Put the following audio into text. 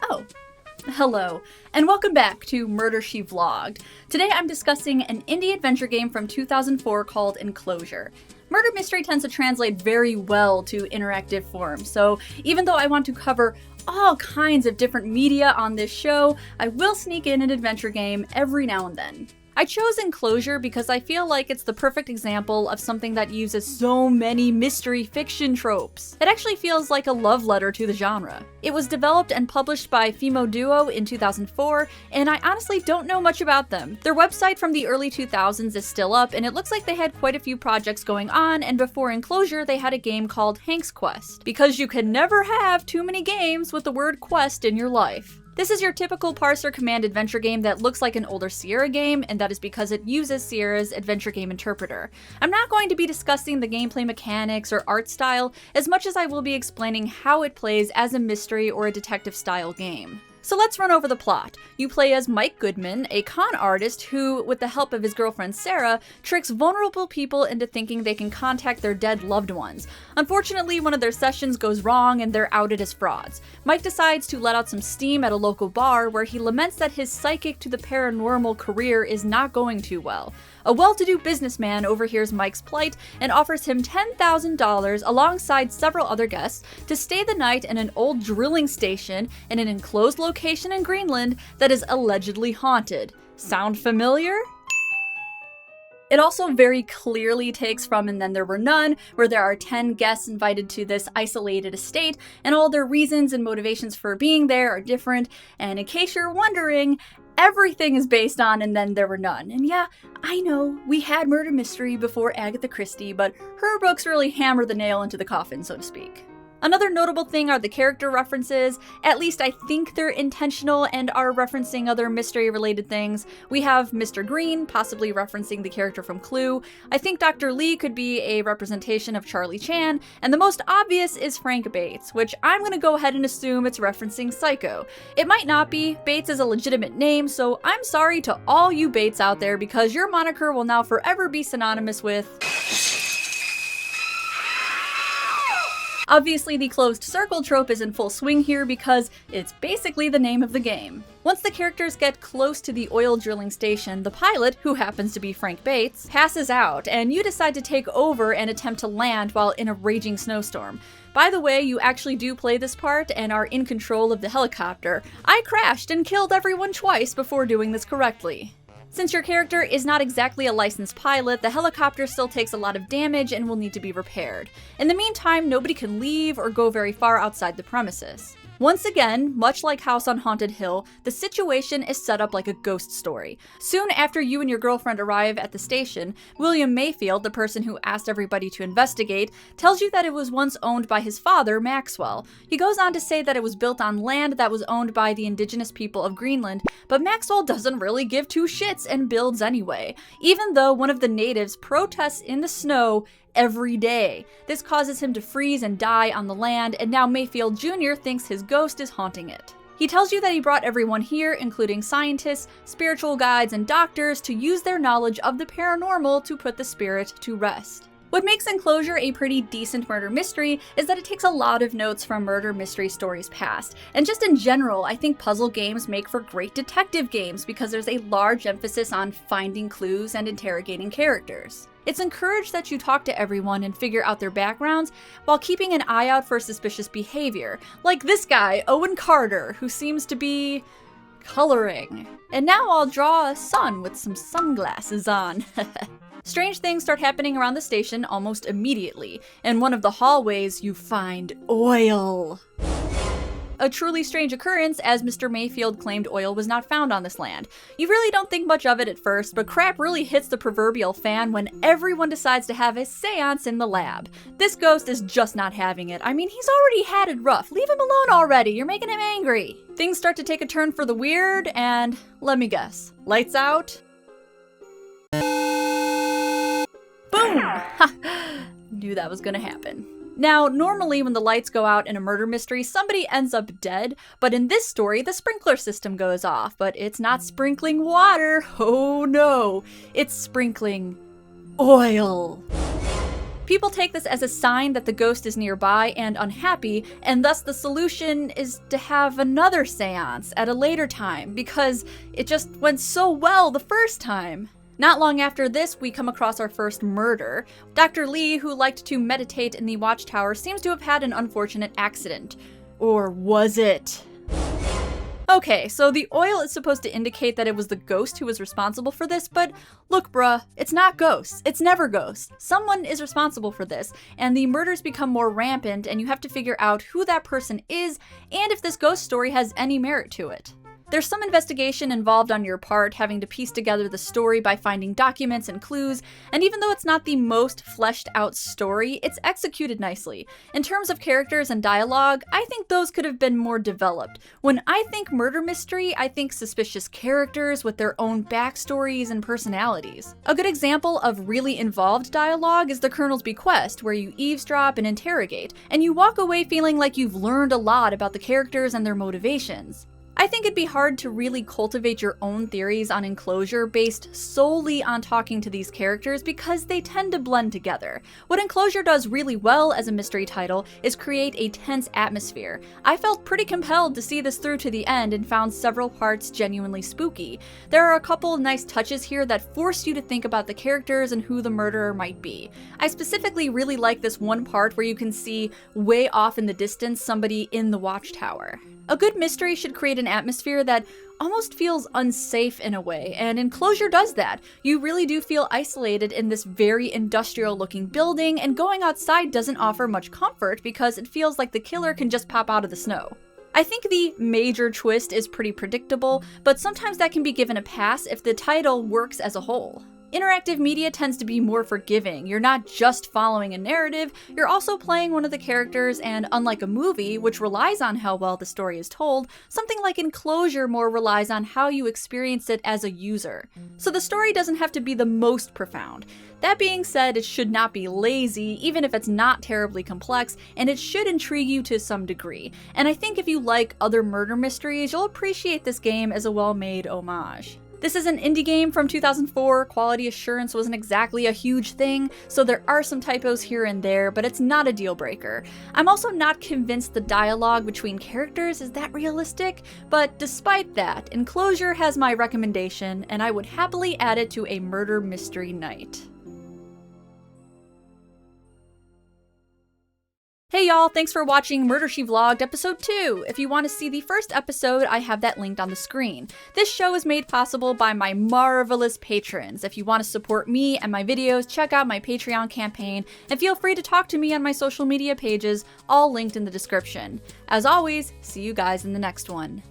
Oh, hello, and welcome back to Murder, She Vlogged. Today I'm discussing an indie adventure game from 2004 called Enclosure. Murder mystery tends to translate very well to interactive form, so even though I want to cover all kinds of different media on this show, I will sneak in an adventure game every now and then. I chose Enclosure because I feel like it's the perfect example of something that uses so many mystery fiction tropes. It actually feels like a love letter to the genre. It was developed and published by Fimo Duo in 2004, and I honestly don't know much about them. Their website from the early 2000s is still up, and it looks like they had quite a few projects going on, and before Enclosure they had a game called Hank's Quest. Because you can never have too many games with the word quest in your life. This is your typical parser command adventure game that looks like an older Sierra game, and that is because it uses Sierra's adventure game interpreter. I'm not going to be discussing the gameplay mechanics or art style as much as I will be explaining how it plays as a mystery or a detective style game. So let's run over the plot. You play as Mike Goodman, a con artist who, with the help of his girlfriend Sarah, tricks vulnerable people into thinking they can contact their dead loved ones. Unfortunately, one of their sessions goes wrong and they're outed as frauds. Mike decides to let out some steam at a local bar where he laments that his psychic to the paranormal career is not going too well. A well-to-do businessman overhears Mike's plight and offers him $10,000 alongside several other guests to stay the night in an old drilling station in an enclosed location in Greenland that is allegedly haunted. Sound familiar? It also very clearly takes from And Then There Were None, where there are 10 guests invited to this isolated estate, and all their reasons and motivations for being there are different, and in case you're wondering, everything is based on And Then There Were None. And yeah, I know, we had murder mystery before Agatha Christie, but her books really hammer the nail into the coffin, so to speak. Another notable thing are the character references. At least I think they're intentional and are referencing other mystery-related things. We have Mr. Green, possibly referencing the character from Clue. I think Dr. Lee could be a representation of Charlie Chan, and the most obvious is Frank Bates, which I'm gonna go ahead and assume it's referencing Psycho. It might not be. Bates is a legitimate name, so I'm sorry to all you Bates out there because your moniker will now forever be synonymous with... Obviously, the closed circle trope is in full swing here because it's basically the name of the game. Once the characters get close to the oil drilling station, the pilot, who happens to be Frank Bates, passes out, and you decide to take over and attempt to land while in a raging snowstorm. By the way, you actually do play this part and are in control of the helicopter. I crashed and killed everyone twice before doing this correctly. Since your character is not exactly a licensed pilot, the helicopter still takes a lot of damage and will need to be repaired. In the meantime, nobody can leave or go very far outside the premises. Once again, much like House on Haunted Hill, the situation is set up like a ghost story. Soon after you and your girlfriend arrive at the station, William Mayfield, the person who asked everybody to investigate, tells you that it was once owned by his father, Maxwell. He goes on to say that it was built on land that was owned by the indigenous people of Greenland, but Maxwell doesn't really give two shits and builds anyway, even though one of the natives protests in the snow every day. This causes him to freeze and die on the land, and now Mayfield Jr. thinks his ghost is haunting it. He tells you that he brought everyone here, including scientists, spiritual guides, and doctors, to use their knowledge of the paranormal to put the spirit to rest. What makes Enclosure a pretty decent murder mystery is that it takes a lot of notes from murder mystery stories past. And just in general, I think puzzle games make for great detective games because there's a large emphasis on finding clues and interrogating characters. It's encouraged that you talk to everyone and figure out their backgrounds while keeping an eye out for suspicious behavior, like this guy, Owen Carter, who seems to be coloring. And now I'll draw a sun with some sunglasses on. Strange things start happening around the station almost immediately. In one of the hallways, you find oil. A truly strange occurrence, as Mr. Mayfield claimed oil was not found on this land. You really don't think much of it at first, but crap really hits the proverbial fan when everyone decides to have a seance in the lab. This ghost is just not having it. I mean, he's already had it rough. Leave him alone already. You're making him angry. Things start to take a turn for the weird, and let me guess. Lights out? Boom! Ha! Knew that was gonna happen. Now, normally when the lights go out in a murder mystery, somebody ends up dead, but in this story, the sprinkler system goes off, but it's not sprinkling water, oh no, it's sprinkling oil. People take this as a sign that the ghost is nearby and unhappy, and thus the solution is to have another seance at a later time, because it just went so well the first time. Not long after this, we come across our first murder. Dr. Lee, who liked to meditate in the watchtower, seems to have had an unfortunate accident. Or was it? Okay, so the oil is supposed to indicate that it was the ghost who was responsible for this, but look bruh, it's not ghosts. It's never ghosts. Someone is responsible for this, and the murders become more rampant, and you have to figure out who that person is, and if this ghost story has any merit to it. There's some investigation involved on your part, having to piece together the story by finding documents and clues, and even though it's not the most fleshed out story, it's executed nicely. In terms of characters and dialogue, I think those could have been more developed. When I think murder mystery, I think suspicious characters with their own backstories and personalities. A good example of really involved dialogue is the Colonel's Bequest, where you eavesdrop and interrogate, and you walk away feeling like you've learned a lot about the characters and their motivations. I think it'd be hard to really cultivate your own theories on Enclosure based solely on talking to these characters because they tend to blend together. What Enclosure does really well as a mystery title is create a tense atmosphere. I felt pretty compelled to see this through to the end and found several parts genuinely spooky. There are a couple nice touches here that force you to think about the characters and who the murderer might be. I specifically really like this one part where you can see way off in the distance somebody in the watchtower. A good mystery should create an atmosphere that almost feels unsafe in a way, and Enclosure does that. You really do feel isolated in this very industrial-looking building, and going outside doesn't offer much comfort because it feels like the killer can just pop out of the snow. I think the major twist is pretty predictable, but sometimes that can be given a pass if the title works as a whole. Interactive media tends to be more forgiving. You're not just following a narrative, you're also playing one of the characters, and unlike a movie, which relies on how well the story is told, something like Enclosure more relies on how you experience it as a user. So the story doesn't have to be the most profound. That being said, it should not be lazy, even if it's not terribly complex, and it should intrigue you to some degree. And I think if you like other murder mysteries, you'll appreciate this game as a well-made homage. This is an indie game from 2004, quality assurance wasn't exactly a huge thing, so there are some typos here and there, but it's not a deal breaker. I'm also not convinced the dialogue between characters is that realistic, but despite that, Enclosure has my recommendation, and I would happily add it to a murder mystery night. Hey y'all, thanks for watching Murder She Vlogged episode 2. If you want to see the first episode, I have that linked on the screen. This show is made possible by my marvelous patrons. If you want to support me and my videos, check out my Patreon campaign, and feel free to talk to me on my social media pages, all linked in the description. As always, see you guys in the next one.